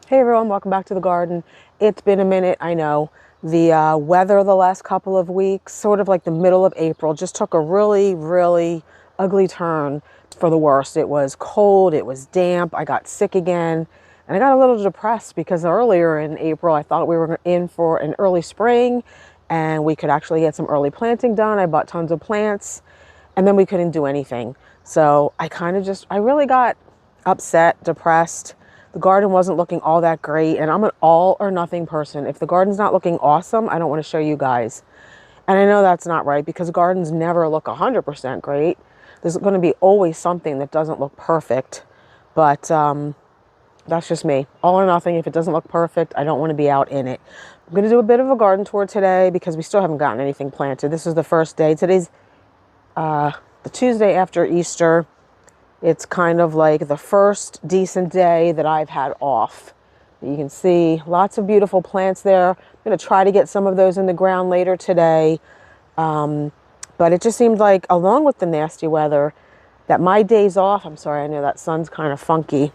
Hey everyone, welcome back to the garden. It's been a minute, I know. The weather the last couple of weeks, sort of like the middle of April, just took a really ugly turn for the worst. It was cold, it was damp, I got sick again, and I got a little depressed because earlier in April I thought we were in for an early spring and we could actually get some early planting done. I bought tons of plants and then we couldn't do anything. So I really got upset, depressed. The garden wasn't looking all that great, and I'm an all or nothing person. If the garden's not looking awesome, I don't want to show you guys. And I know that's not right because gardens never look 100% great. There's going to be always something that doesn't look perfect, but that's just me. All or nothing. If it doesn't look perfect, I don't want to be out in it. I'm going to do a bit of a garden tour today because we still haven't gotten anything planted. This is the first day. Today's the Tuesday after Easter. It's kind of like the first decent day that I've had off. You can see lots of beautiful plants there. I'm going to try to get some of those in the ground later today. But it just seemed like, along with the nasty weather, that my days off, I'm sorry, I know that sun's kind of funky.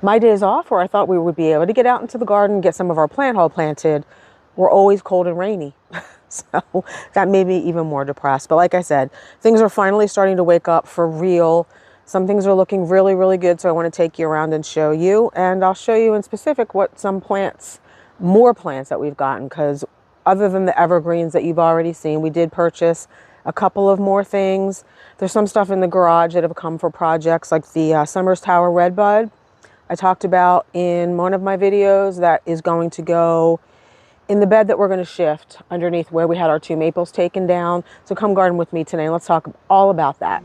My days off, where I thought we would be able to get out into the garden, get some of our plant haul planted, were always cold and rainy. So that made me even more depressed. But like I said, things are finally starting to wake up for real. Some things are looking really good. So I want to take you around and show you. And I'll show you in specific what more plants that we've gotten. Because other than the evergreens that you've already seen, we did purchase a couple of more things. There's some stuff in the garage that have come for projects, like the Summers Tower Redbud I talked about in one of my videos that is going to go in the bed that we're going to shift underneath where we had our two maples taken down. So come garden with me today and let's talk all about that.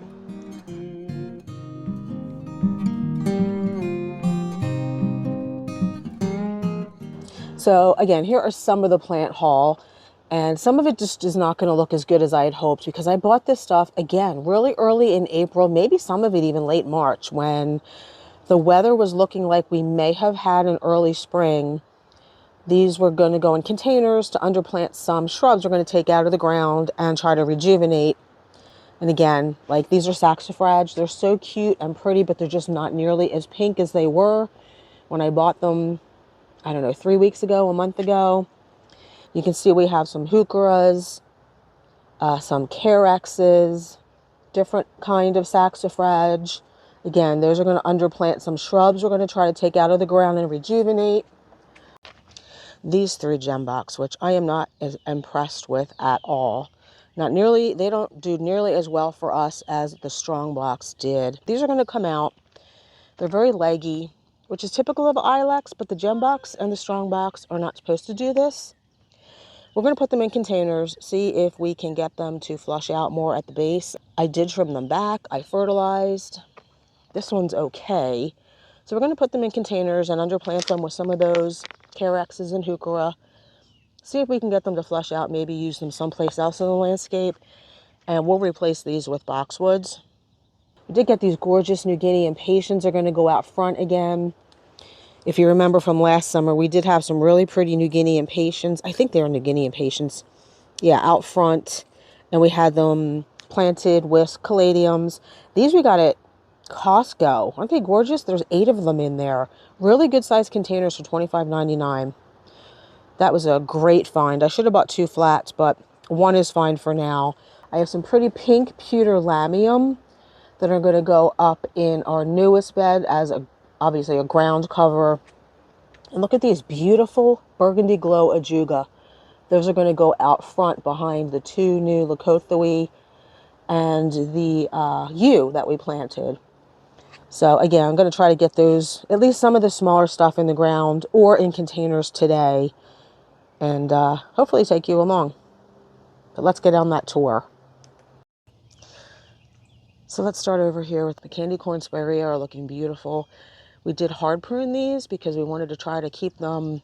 So again, here are some of the plant haul, and some of it just is not going to look as good as I had hoped because I bought this stuff again really early in April, maybe some of it even late March, when the weather was looking like we may have had an early spring. These were going to go in containers to underplant some shrubs we're going to take out of the ground and try to rejuvenate. And again, like, these are saxifrage. They're so cute and pretty, but they're just not nearly as pink as they were when I bought them, I don't know, 3 weeks ago, a month ago. You can see we have some heucheras, some carexes, different kind of saxifrage. Again, those are going to underplant some shrubs we're going to try to take out of the ground and rejuvenate. These three gembox, which I am not as impressed with at all. They don't do nearly as well for us as the strong blocks did. These are going to come out. They're very leggy, which is typical of ilex, but the gembox and the strong box are not supposed to do this. We're going to put them in containers, see if we can get them to flush out more at the base. I did trim them back. I fertilized. This one's okay. So we're going to put them in containers and underplant them with some of those carexes and heuchera. See if we can get them to flush out, maybe use them someplace else in the landscape. And we'll replace these with boxwoods. We did get these gorgeous New Guinea impatiens. They're going to go out front again. If you remember from last summer, we did have some really pretty New Guinea impatiens. I think they're New Guinea impatiens. Yeah, out front. And we had them planted with caladiums. These we got at Costco. Aren't they gorgeous? There's 8 of them in there. Really good sized containers for $25.99. That was a great find. I should have bought 2 flats, but one is fine for now. I have some pretty pink pewter lamium that are going to go up in our newest bed as obviously a ground cover. And look at these beautiful burgundy glow ajuga. Those are going to go out front behind the 2 new Leucothoe and the yew that we planted. So again, I'm going to try to get those, at least some of the smaller stuff, in the ground or in containers today, and hopefully take you along. But let's get on that tour. So let's start over here with the candy corn spirea are looking beautiful. We did hard prune these because we wanted to try to keep them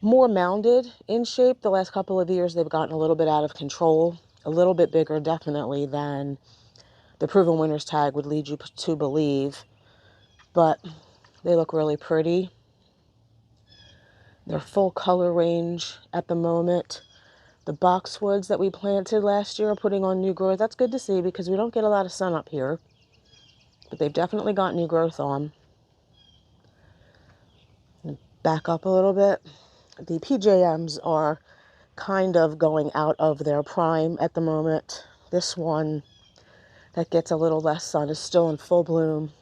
more mounded in shape. The last couple of years they've gotten a little bit out of control, a little bit bigger definitely than the Proven Winners tag would lead you to believe, but they look really pretty. They're full color range at the moment. The boxwoods that we planted last year are putting on new growth. That's good to see because we don't get a lot of sun up here, but they've definitely got new growth on. Back up a little bit. The PJMs are kind of going out of their prime at the moment. This one that gets a little less sun is still in full bloom.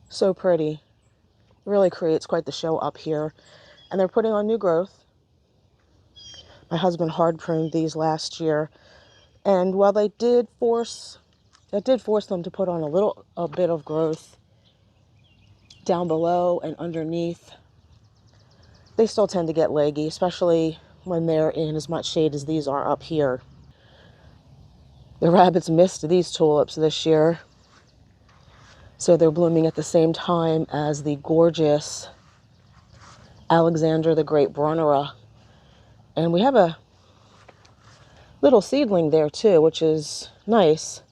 So pretty. Really creates quite the show up here. And they're putting on new growth. My husband hard pruned these last year. And while that did force them to put on a bit of growth down below and underneath, they still tend to get leggy, especially when they're in as much shade as these are up here. The rabbits missed these tulips this year, so they're blooming at the same time as the gorgeous Alexander the Great Brunera. And we have a little seedling there too, which is nice,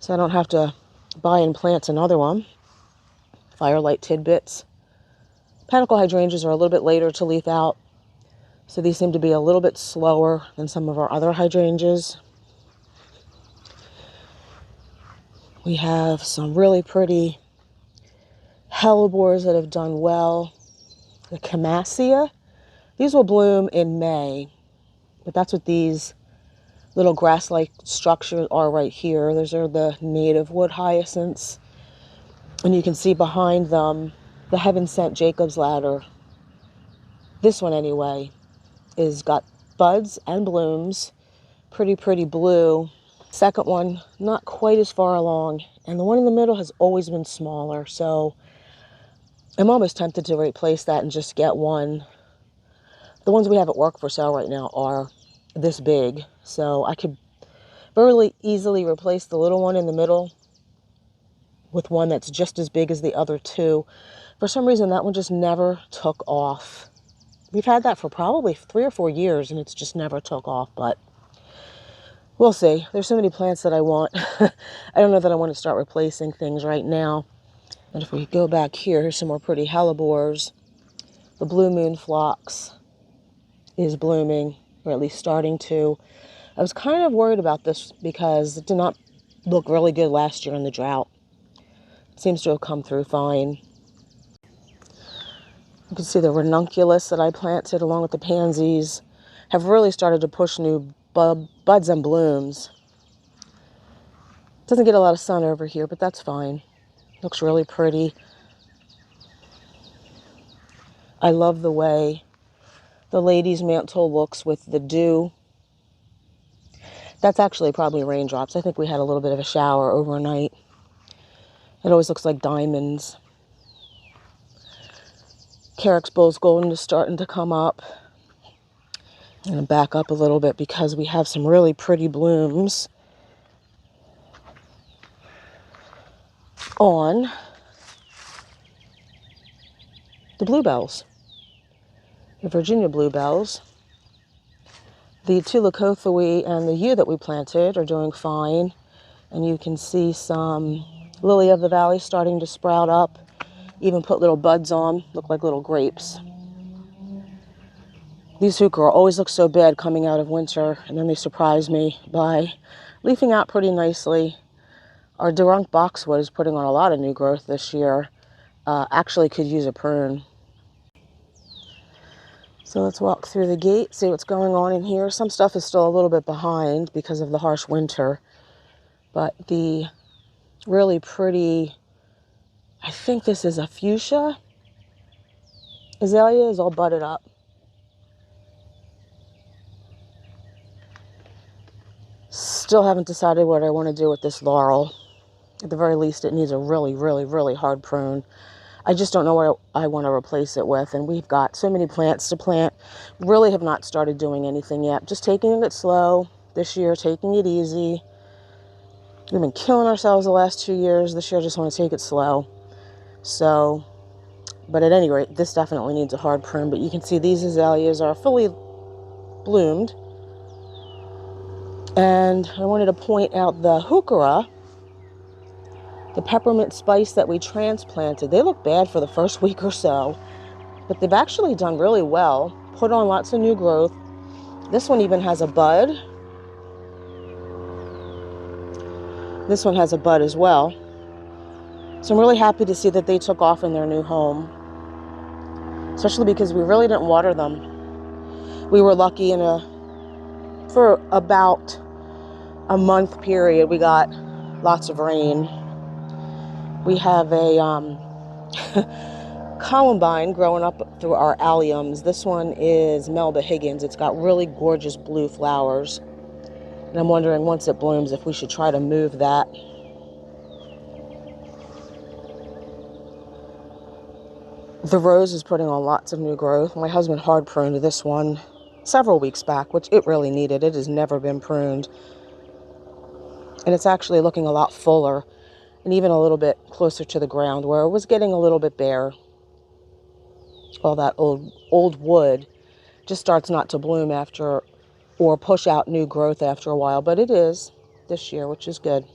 so I don't have to buy and plant another one. Firelight tidbits. Panicle hydrangeas are a little bit later to leaf out, so these seem to be a little bit slower than some of our other hydrangeas. We have some really pretty hellebores that have done well. The Camassia, these will bloom in May, but that's what these little grass-like structures are right here. Those are the native wood hyacinths. And you can see behind them the heaven-sent Jacob's ladder. This one anyway is got buds and blooms. Pretty blue. Second one, not quite as far along. And the one in the middle has always been smaller. So I'm almost tempted to replace that and just get one. The ones we have at work for sale right now are this big. So I could really easily replace the little one in the middle with one that's just as big as the other two. For some reason, that one just never took off. We've had that for probably 3 or 4 years, and it's just never took off, but we'll see. There's so many plants that I want. I don't know that I want to start replacing things right now. And if we go back here, here's some more pretty hellebores. The blue moon phlox is blooming, or at least starting to. I was kind of worried about this because it did not look really good last year in the drought. It seems to have come through fine. You can see the Renunculus that I planted along with the pansies have really started to push new buds and blooms. Doesn't get a lot of sun over here, but that's fine. Looks really pretty. I love the way the lady's mantle looks with the dew. That's actually probably raindrops. I think we had a little bit of a shower overnight. It always looks like diamonds. Carrick's Bull's Golden is starting to come up. I'm going to back up a little bit because we have some really pretty blooms on the bluebells, the Virginia bluebells. The Tulicothoi and the yew that we planted are doing fine, and you can see some lily of the valley starting to sprout up, even put little buds on, look like little grapes. These Hooka always look so bad coming out of winter, and then they surprise me by leafing out pretty nicely. Our Durunk boxwood is putting on a lot of new growth this year. Actually could use a prune. So let's walk through the gate, see what's going on in here. Some stuff is still a little bit behind because of the harsh winter, but the really pretty, I think this is a Fuchsia Aelia, is all budded up. Still haven't decided what I want to do with this laurel. At the very least, it needs a really hard prune. I just don't know what I want to replace it with, and we've got so many plants to plant. Really have not started doing anything yet. Just taking it slow this year, taking it easy. We've been killing ourselves the last 2 years. This year, I just want to take it slow. So, but at any rate, this definitely needs a hard prune. But you can see these azaleas are fully bloomed. And I wanted to point out the Hooka, the peppermint spice that we transplanted. They look bad for the first week or so, but they've actually done really well. Put on lots of new growth. This one even has a bud. This one has a bud as well. So I'm really happy to see that they took off in their new home. especially because we really didn't water them. We were lucky for about a month period, we got lots of rain. We have a columbine growing up through our alliums. This one is Melba Higgins. It's got really gorgeous blue flowers. And I'm wondering, once it blooms, if we should try to move that. The rose is putting on lots of new growth. My husband hard pruned this one several weeks back, which it really needed. It has never been pruned. And it's actually looking a lot fuller and even a little bit closer to the ground, where it was getting a little bit bare. All that old wood just starts not to bloom after, or push out new growth after a while, but it is this year, which is good.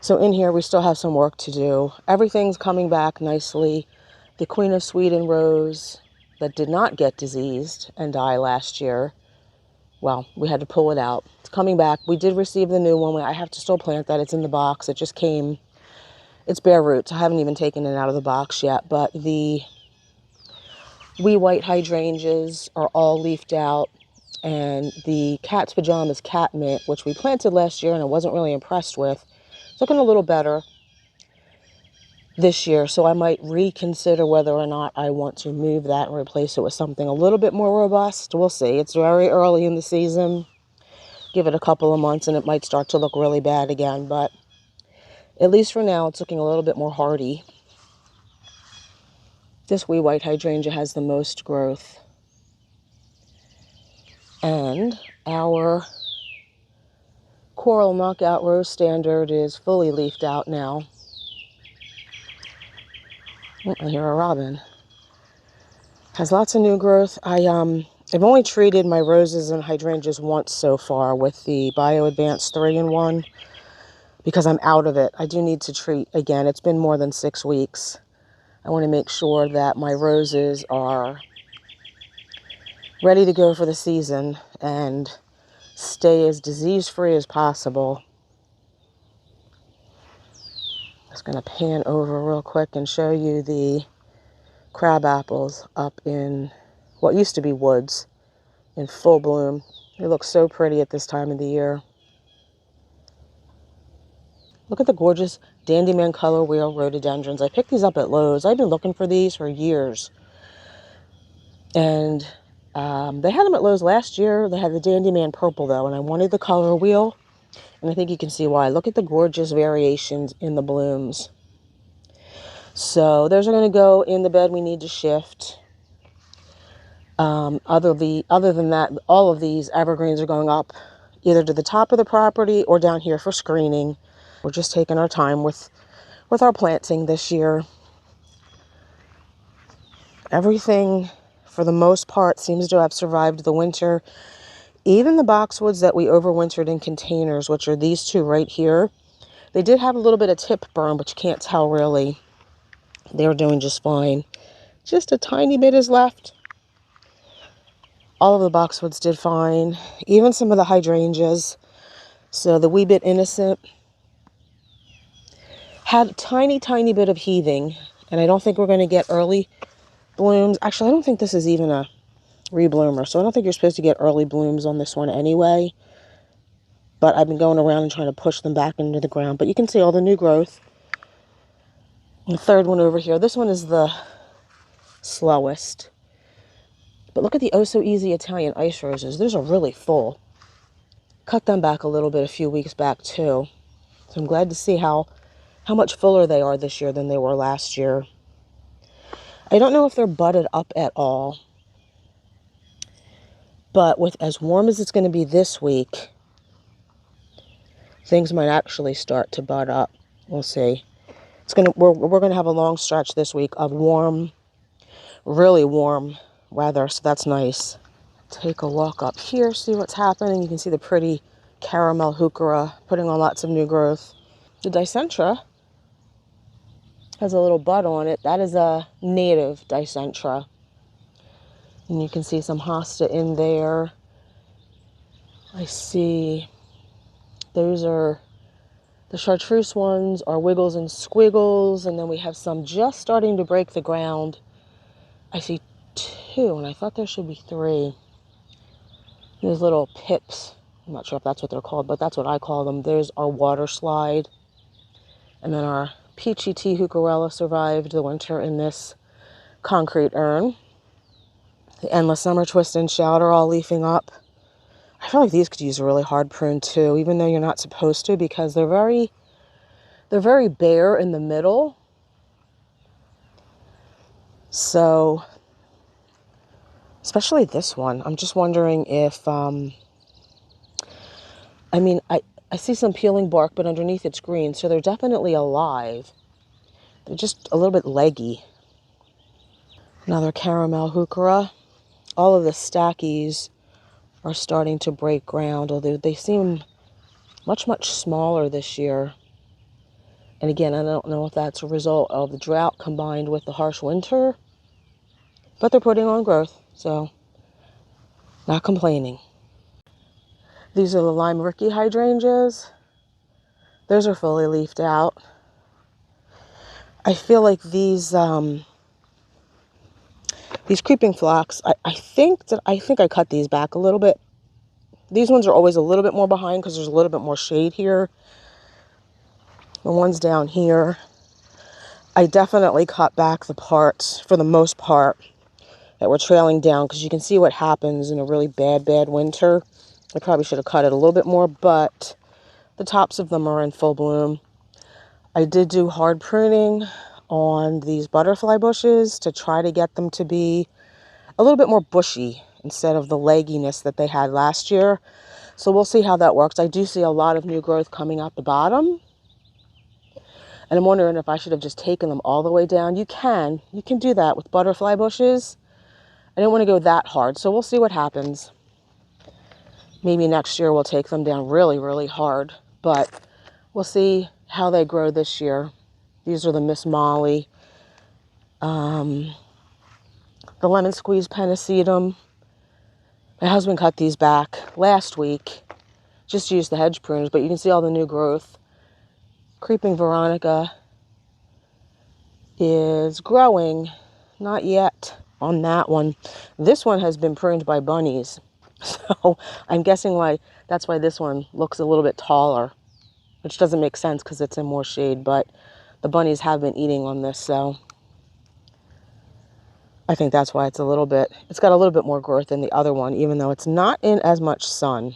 So in here, we still have some work to do. Everything's coming back nicely. The Queen of Sweden rose that did not get diseased and die last year, well, we had to pull it out. It's coming back. We did receive the new one. I have to still plant that. It's in the box. It just came. It's bare roots. I haven't even taken it out of the box yet, but the wee white hydrangeas are all leafed out, and the cat's pajamas catmint, which we planted last year and I wasn't really impressed with, it's looking a little better this year. So I might reconsider whether or not I want to move that and replace it with something a little bit more robust. We'll see. It's very early in the season. Give it a couple of months and it might start to look really bad again, but at least for now, it's looking a little bit more hardy. This wee white hydrangea has the most growth. And our Coral Knockout Rose Standard is fully leafed out now. Oh, I hear a robin. Has lots of new growth. I've only treated my roses and hydrangeas once so far with the Bio Advanced 3-in-1 because I'm out of it. I do need to treat again. It's been more than 6 weeks. I want to make sure that my roses are ready to go for the season and stay as disease-free as possible. Just going to pan over real quick and show you the crab apples up in what used to be woods in full bloom. They look so pretty at this time of the year. Look at the gorgeous Dandyman color wheel rhododendrons. I picked these up at Lowe's. I've been looking for these for years. And they had them at Lowe's last year. They had the Dandyman purple though, and I wanted the color wheel. And I think you can see why. Look at the gorgeous variations in the blooms. So those are going to go in the bed we need to shift. Other than that, all of these evergreens are going up either to the top of the property or down here for screening. We're just taking our time with our planting this year. Everything, for the most part, seems to have survived the winter. Even the boxwoods that we overwintered in containers, which are these two right here, they did have a little bit of tip burn, but you can't tell really. They're doing just fine. Just a tiny bit is left. All of the boxwoods did fine. Even some of the hydrangeas. So the wee bit innocent had a tiny, tiny bit of heaving. And I don't think we're going to get early blooms. Actually, I don't think this is even a rebloomer. So I don't think you're supposed to get early blooms on this one anyway. But I've been going around and trying to push them back into the ground. But you can see all the new growth. The third one over here. This one is the slowest. But look at the Oh So Easy Italian ice roses. Those are really full. Cut them back a little bit a few weeks back too. So I'm glad to see how much fuller they are this year than they were last year. I don't know if they're budded up at all. But with as warm as it's going to be this week, things might actually start to bud up. We'll see. We're going to have a long stretch this week of warm, really warm weather, so that's nice. Take a walk up here, see what's happening. You can see the pretty caramel heuchera putting on lots of new growth. The dicentra has a little bud on it. That is a native dicentra. And you can see some hosta in there. I see those The chartreuse ones are wiggles and squiggles, and then we have some just starting to break the ground. I see 2, and I thought there should be 3. These little pips. I'm not sure if that's what they're called, but that's what I call them. There's our water slide. And then our peachy tea hookerella survived the winter in this concrete urn. The endless summer twist and shout are all leafing up. I feel like these could use a really hard prune too, even though you're not supposed to, because they're very bare in the middle. So, especially this one, I'm just wondering if, I see some peeling bark, but underneath it's green, so they're definitely alive. They're just a little bit leggy. Another caramel heuchera. All of the stackies are starting to break ground, although they seem much, much smaller this year. And again, I don't know if that's a result of the drought combined with the harsh winter, but they're putting on growth, so not complaining. These are the lime Ricky hydrangeas. Those are fully leafed out. I feel like these creeping phlox, I think I cut these back a little bit. These ones are always a little bit more behind because there's a little bit more shade here. The ones down here, I definitely cut back the parts, for the most part, that were trailing down, because you can see what happens in a really bad winter. I probably should have cut it a little bit more, but the tops of them are in full bloom. I did do hard pruning on these butterfly bushes to try to get them to be a little bit more bushy instead of the legginess that they had last year. So we'll see how that works. I do see a lot of new growth coming out the bottom. And I'm wondering if I should have just taken them all the way down. You can do that with butterfly bushes. I didn't want to go that hard, so we'll see what happens. Maybe next year we'll take them down really, really hard, but we'll see how they grow this year. These are the Miss Molly. The lemon squeeze pennisetum. My husband cut these back last week. Just used the hedge pruners, but you can see all the new growth. Creeping Veronica is growing. Not yet on that one. This one has been pruned by bunnies. So I'm guessing that's why this one looks a little bit taller, which doesn't make sense because it's in more shade, but the bunnies have been eating on this, so I think that's why it's got a little bit more growth than the other one, even though it's not in as much sun.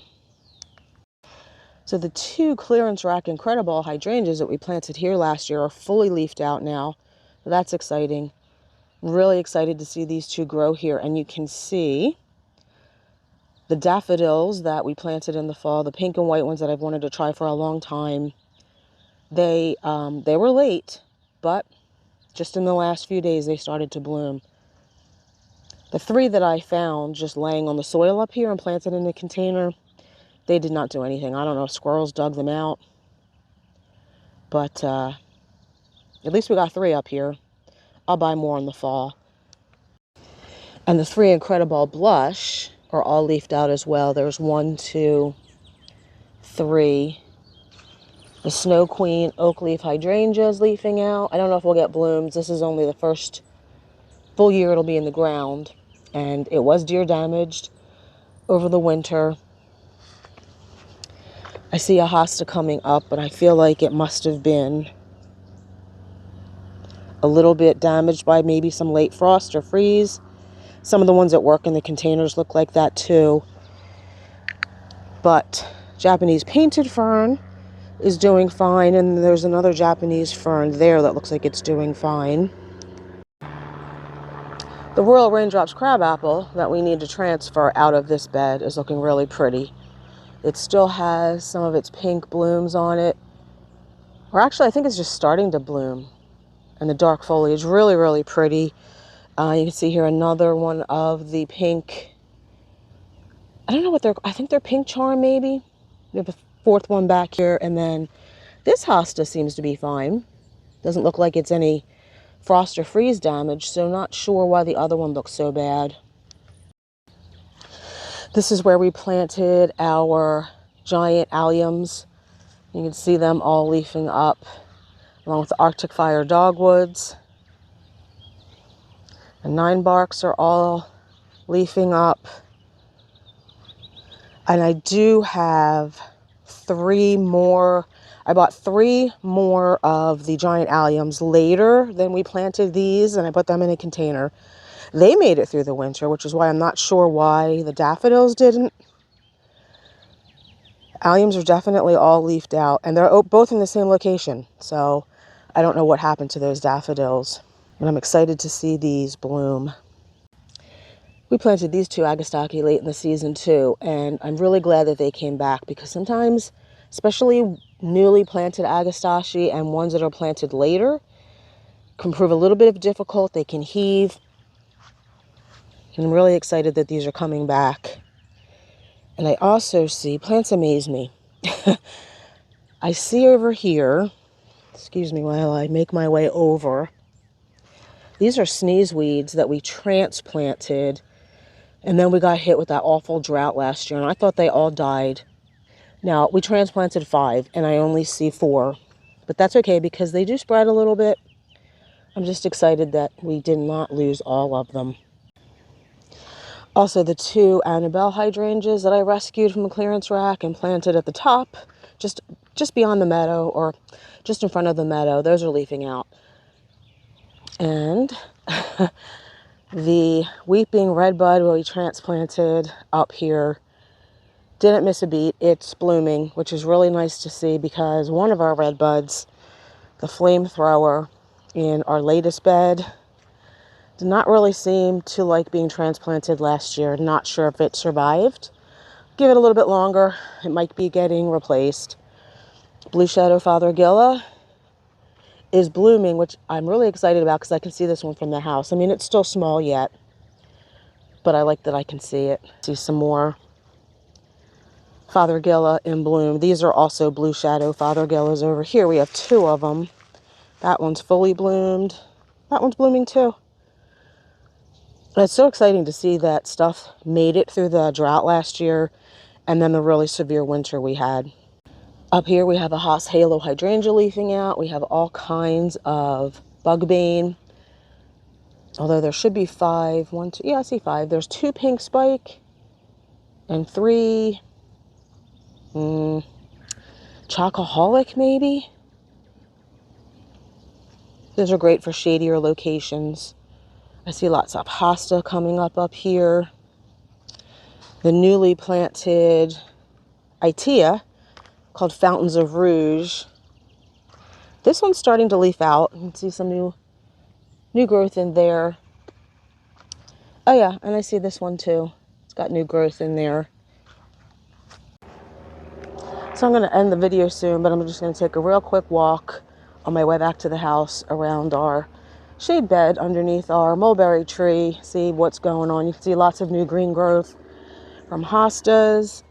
So the 2 clearance rack Incredible hydrangeas that we planted here last year are fully leafed out now. So that's exciting. Really excited to see these 2 grow here. And you can see the daffodils that we planted in the fall, the pink and white ones that I've wanted to try for a long time. They were late, but just in the last few days they started to bloom. The 3 that I found just laying on the soil up here and planted in the container, they did not do anything. I don't know if squirrels dug them out, but at least we got 3 up here. I'll buy more in the fall. And the 3 Incredible Blush are all leafed out as well. There's 1, 2, 3. The Snow Queen Oak Leaf Hydrangea is leafing out. I don't know if we'll get blooms. This is only the first full year it'll be in the ground. And it was deer damaged over the winter. I see a hosta coming up, but I feel like it must have been a little bit damaged by maybe some late frost or freeze. Some of the ones that work in the containers look like that too. But Japanese painted fern is doing fine, and there's another Japanese fern there that looks like it's doing fine. The Royal Raindrops crabapple that we need to transfer out of this bed is looking really pretty. It still has some of its pink blooms on it. Or actually, I think it's just starting to bloom. And the dark foliage, really, really pretty. You can see here another one of the pink, I don't know what I think they're pink charm maybe. We have a 4th one back here, and then this hosta seems to be fine. Doesn't look like it's any frost or freeze damage, so not sure why the other one looks so bad. This is where we planted our giant alliums. You can see them all leafing up, along with the Arctic Fire dogwoods. The 9-barks are all leafing up. And I do have 3 more. I bought 3 more of the giant alliums later than we planted these, and I put them in a container. They made it through the winter, which is why I'm not sure why the daffodils didn't. Alliums are definitely all leafed out, and they're both in the same location. So I don't know what happened to those daffodils, but I'm excited to see these bloom. We planted these 2 agastache late in the season too, and I'm really glad that they came back, because sometimes, especially newly planted agastache and ones that are planted later, can prove a little bit difficult. They can heave. And I'm really excited that these are coming back. And I also see, plants amaze me. I see over here, excuse me while I make my way over, these are sneeze weeds that we transplanted, and then we got hit with that awful drought last year, and I thought they all died. Now, we transplanted 5, and I only see 4, but that's okay because they do spread a little bit. I'm just excited that we did not lose all of them. Also, the 2 Annabelle hydrangeas that I rescued from the clearance rack and planted at the top, just beyond the meadow, or just in front of the meadow, those are leafing out. And the weeping redbud we transplanted up here didn't miss a beat. It's blooming, which is really nice to see, because one of our redbuds, the flamethrower in our latest bed, did not really seem to like being transplanted last year. Not sure if it survived. Give it a little bit longer. It might be getting replaced. Blue Shadow Fothergilla is blooming, which I'm really excited about because I can see this one from the house. I mean, it's still small yet, but I like that I can see it. See some more Fothergilla in bloom. These are also Blue Shadow Fothergillas over here. We have 2 of them. That one's fully bloomed. That one's blooming too. It's so exciting to see that stuff made it through the drought last year and then the really severe winter we had. Up here we have a Haas Halo hydrangea leafing out. We have all kinds of bugbane. Although there should be 5. 1, 2, yeah, I see 5. There's 2 pink spike and 3 chocoholic maybe. Those are great for shadier locations. I see lots of hosta coming up here. The newly planted Itea called Fountains of Rouge. This one's starting to leaf out. You can see some new growth in there. Oh yeah, and I see this one too. It's got new growth in there. So I'm going to end the video soon, but I'm just going to take a real quick walk on my way back to the house around our shade bed underneath our mulberry tree, see what's going on. You can see lots of new green growth from hostas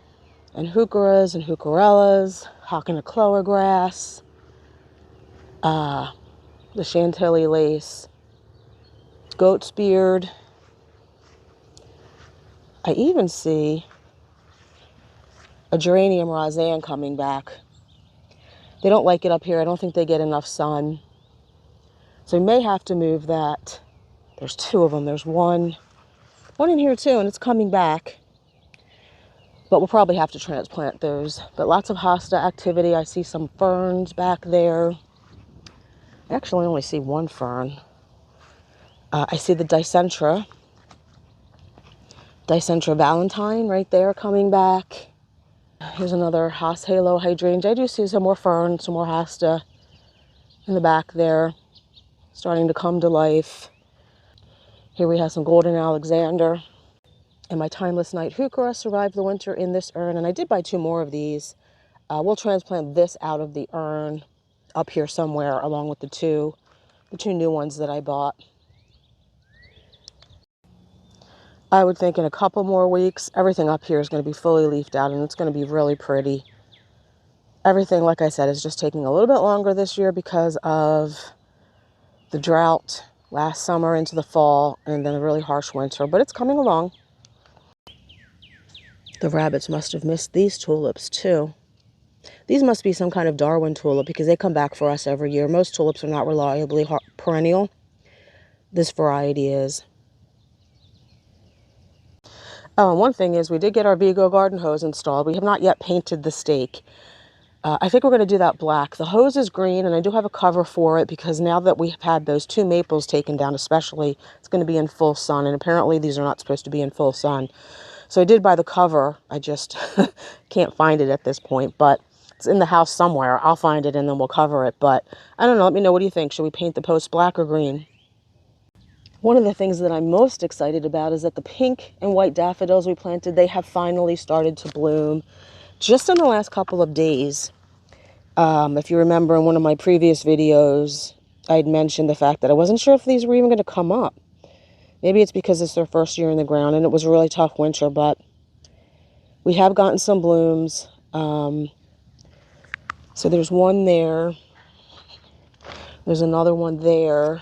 and heucheras and heucherellas, Hockenacloa grass, the Chantilly lace, goat's beard. I even see a geranium roseanne coming back. They don't like it up here. I don't think they get enough sun. So we may have to move that. There's 2 of them. There's one in here too, and it's coming back. But we'll probably have to transplant those. But lots of hosta activity. I see some ferns back there. I actually only see 1 fern. I see the Dicentra Valentine right there coming back. Here's another Haas Halo hydrangea. I do see some more fern, some more hosta in the back there, starting to come to life. Here we have some Golden Alexander. And my Timeless Night Heuchera survived the winter in this urn, and I did buy 2 more of these. We'll transplant this out of the urn up here somewhere, along with the two new ones that I bought. I would think in a couple more weeks, everything up here is going to be fully leafed out, and it's going to be really pretty. Everything, like I said, is just taking a little bit longer this year because of the drought last summer into the fall, and then a really harsh winter, but it's coming along. The rabbits must have missed these tulips too. These must be some kind of Darwin tulip because they come back for us every year. Most tulips are not reliably perennial. This variety is. Oh, and one thing is we did get our Vigo garden hose installed. We have not yet painted the stake. I think we're going to do that black. The hose is green, and I do have a cover for it because now that we have had those 2 maples taken down especially, it's going to be in full sun, and apparently these are not supposed to be in full sun. So I did buy the cover. I just can't find it at this point, but it's in the house somewhere. I'll find it, and then we'll cover it. But I don't know. Let me know. What do you think? Should we paint the post black or green? One of the things that I'm most excited about is that the pink and white daffodils we planted, they have finally started to bloom just in the last couple of days. If you remember in one of my previous videos, I'd mentioned the fact that I wasn't sure if these were even going to come up. Maybe it's because it's their first year in the ground and it was a really tough winter, but we have gotten some blooms. So there's one there. There's another one there.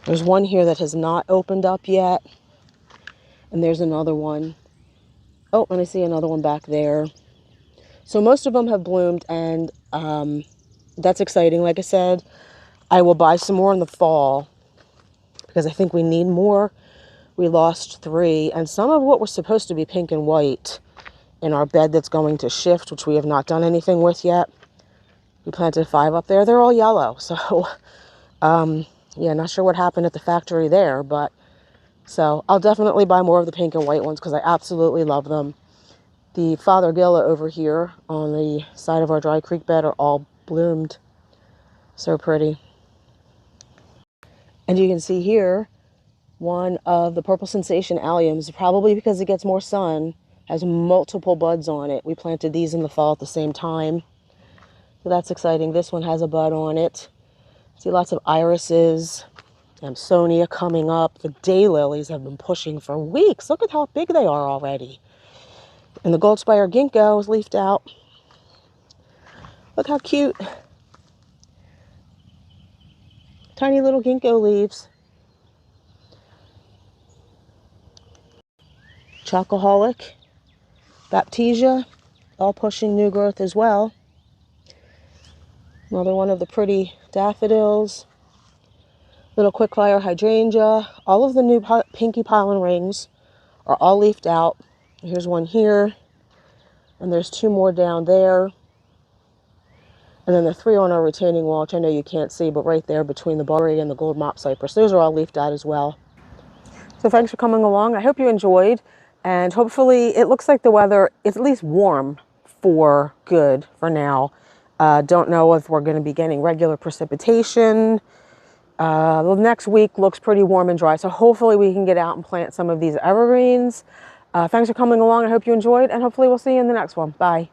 There's one here that has not opened up yet. And there's another one. Oh, and I see another one back there. So most of them have bloomed, and that's exciting. Like I said, I will buy some more in the fall because I think we need more. We lost 3, and some of what was supposed to be pink and white in our bed that's going to shift, which we have not done anything with yet. We planted 5 up there. They're all yellow. So, yeah, not sure what happened at the factory there, but so I'll definitely buy more of the pink and white ones because I absolutely love them. The Fothergilla over here on the side of our dry creek bed are all bloomed. So pretty. And you can see here, one of the Purple Sensation Alliums, probably because it gets more sun, has multiple buds on it. We planted these in the fall at the same time. So that's exciting. This one has a bud on it. See lots of irises. Amsonia coming up. The daylilies have been pushing for weeks. Look at how big they are already. And the Goldspire Ginkgo is leafed out. Look how cute. Tiny little ginkgo leaves. Chocoholic, Baptisia, all pushing new growth as well. Another one of the pretty daffodils. Little quickfire hydrangea. All of the new pinky pollen rings are all leafed out. Here's one here, and there's 2 more down there. And then the 3 on our retaining wall, which I know you can't see, but right there between the barberry and the gold mop cypress. Those are all leafed out as well. So thanks for coming along. I hope you enjoyed, and hopefully it looks like the weather is at least warm for good for now. Don't know if we're going to be getting regular precipitation. The next week looks pretty warm and dry, so hopefully we can get out and plant some of these evergreens. Thanks for coming along. I hope you enjoyed, and hopefully we'll see you in the next one. Bye.